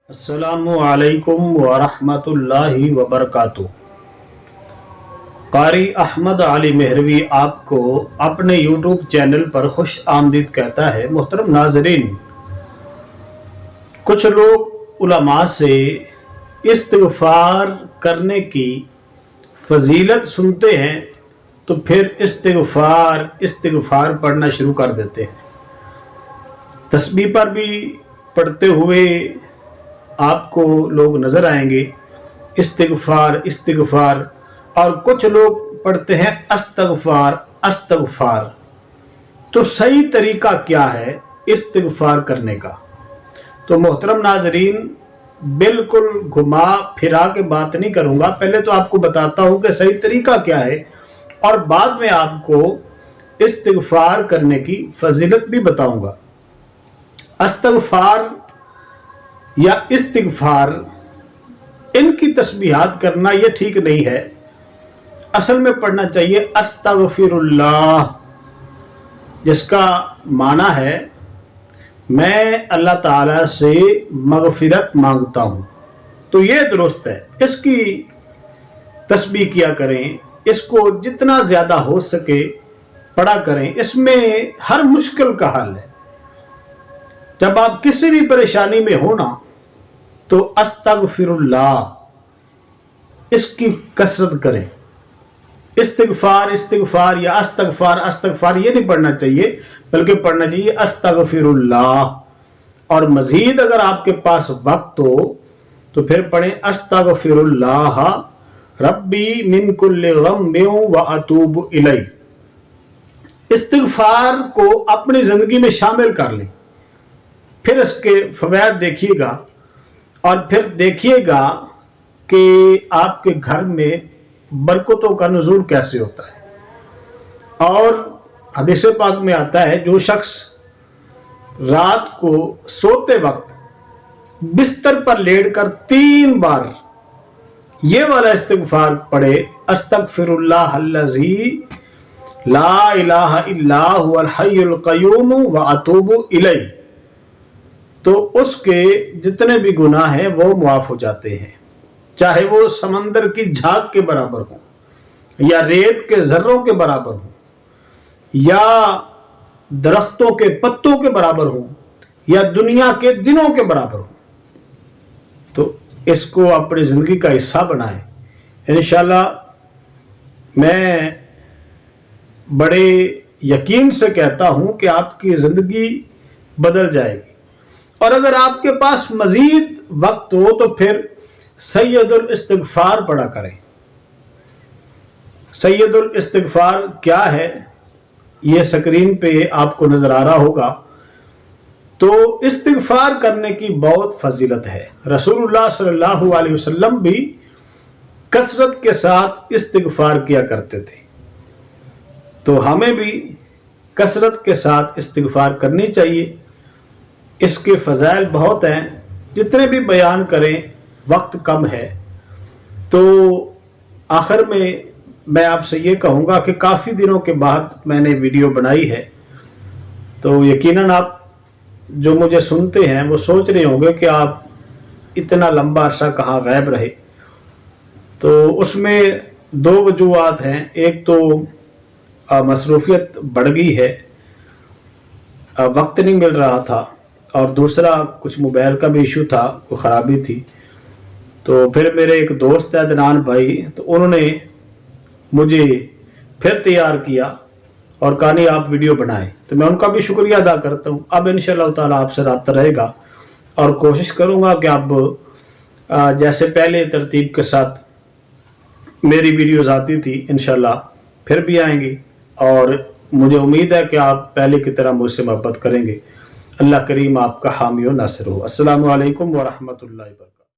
السلام علیکم ورحمۃ اللہ وبرکاتہ۔ قاری احمد علی مہروی آپ کو اپنے یوٹیوب چینل پر خوش آمدید کہتا ہے۔ محترم ناظرین، کچھ لوگ علماء سے استغفار کرنے کی فضیلت سنتے ہیں تو پھر استغفار پڑھنا شروع کر دیتے ہیں۔ تسبیح پر بھی پڑھتے ہوئے آپ کو لوگ نظر آئیں گے، استغفار، اور کچھ لوگ پڑھتے ہیں استغفار۔ تو صحیح طریقہ کیا ہے استغفار کرنے کا؟ تو محترم ناظرین، بالکل گھما پھرا کے بات نہیں کروں گا، پہلے تو آپ کو بتاتا ہوں کہ صحیح طریقہ کیا ہے، اور بعد میں آپ کو استغفار کرنے کی فضیلت بھی بتاؤں گا۔ یا استغفار، ان کی تسبیحات کرنا یہ ٹھیک نہیں ہے۔ اصل میں پڑھنا چاہیے استغفر اللہ، جس کا معنی ہے میں اللہ تعالی سے مغفرت مانگتا ہوں۔ تو یہ درست ہے، اس کی تسبیح کیا کریں، اس کو جتنا زیادہ ہو سکے پڑھا کریں، اس میں ہر مشکل کا حل ہے۔ جب آپ کسی بھی پریشانی میں ہونا تو استغفر اللہ، اس کی کثرت کریں۔ استغفار یا استغفار یہ نہیں پڑھنا چاہیے، بلکہ پڑھنا چاہیے استغفر اللہ۔ اور مزید اگر آپ کے پاس وقت ہو تو پھر پڑھیں استغفر اللہ ربی من کل غم واتوب الیہ۔ استغفار کو اپنی زندگی میں شامل کر لیں، پھر اس کے فوائد دیکھیے گا، اور پھر دیکھیے گا کہ آپ کے گھر میں برکتوں کا نزول کیسے ہوتا ہے۔ اور حدیث پاک میں آتا ہے، جو شخص رات کو سوتے وقت بستر پر لیٹ کر 3 بار یہ والا استغفار پڑھے، استغفر اللہ الذی لا الہ الا هو الحی القیوم واتوب الیہ، تو اس کے جتنے بھی گناہ ہیں وہ معاف ہو جاتے ہیں، چاہے وہ سمندر کی جھاگ کے برابر ہوں، یا ریت کے ذروں کے برابر ہوں، یا درختوں کے پتوں کے برابر ہوں، یا دنیا کے دنوں کے برابر ہوں۔ تو اس کو اپنی زندگی کا حصہ بنائیں۔ انشاءاللہ میں بڑے یقین سے کہتا ہوں کہ آپ کی زندگی بدل جائے گی۔ اور اگر آپ کے پاس مزید وقت ہو تو پھر سید الاستغفار پڑھا کریں۔ سید الاستغفار کیا ہے یہ سکرین پہ آپ کو نظر آ رہا ہوگا۔ تو استغفار کرنے کی بہت فضیلت ہے۔ رسول اللہ صلی اللہ علیہ وسلم بھی کثرت کے ساتھ استغفار کیا کرتے تھے، تو ہمیں بھی کثرت کے ساتھ استغفار کرنی چاہیے۔ اس کے فضائل بہت ہیں، جتنے بھی بیان کریں وقت کم ہے۔ تو آخر میں آپ سے یہ کہوں گا کہ کافی دنوں کے بعد میں نے ویڈیو بنائی ہے، تو یقیناً آپ جو مجھے سنتے ہیں وہ سوچ رہے ہوں گے کہ آپ اتنا لمبا عرصہ کہاں غائب رہے۔ تو اس میں 2 وجوہات ہیں۔ ایک تو مصروفیت بڑھ گئی ہے، وقت نہیں مل رہا تھا، اور دوسرا کچھ موبائل کا بھی ایشو تھا، کوئی خرابی تھی۔ تو پھر میرے ایک دوست ہے عدنان بھائی، تو انہوں نے مجھے پھر تیار کیا اور کہا نہیں آپ ویڈیو بنائیں، تو میں ان کا بھی شکریہ ادا کرتا ہوں۔ اب انشاءاللہ تعالیٰ آپ سے رابطہ رہے گا، اور کوشش کروں گا کہ اب جیسے پہلے ترتیب کے ساتھ میری ویڈیوز آتی تھی انشاءاللہ پھر بھی آئیں گی، اور مجھے امید ہے کہ آپ پہلے کی طرح مجھ سے محبت کریں گے۔ اللہ کریم آپ کا حامی و ناصر ہو۔ السلام علیکم ورحمۃ اللہ وبرکاتہ۔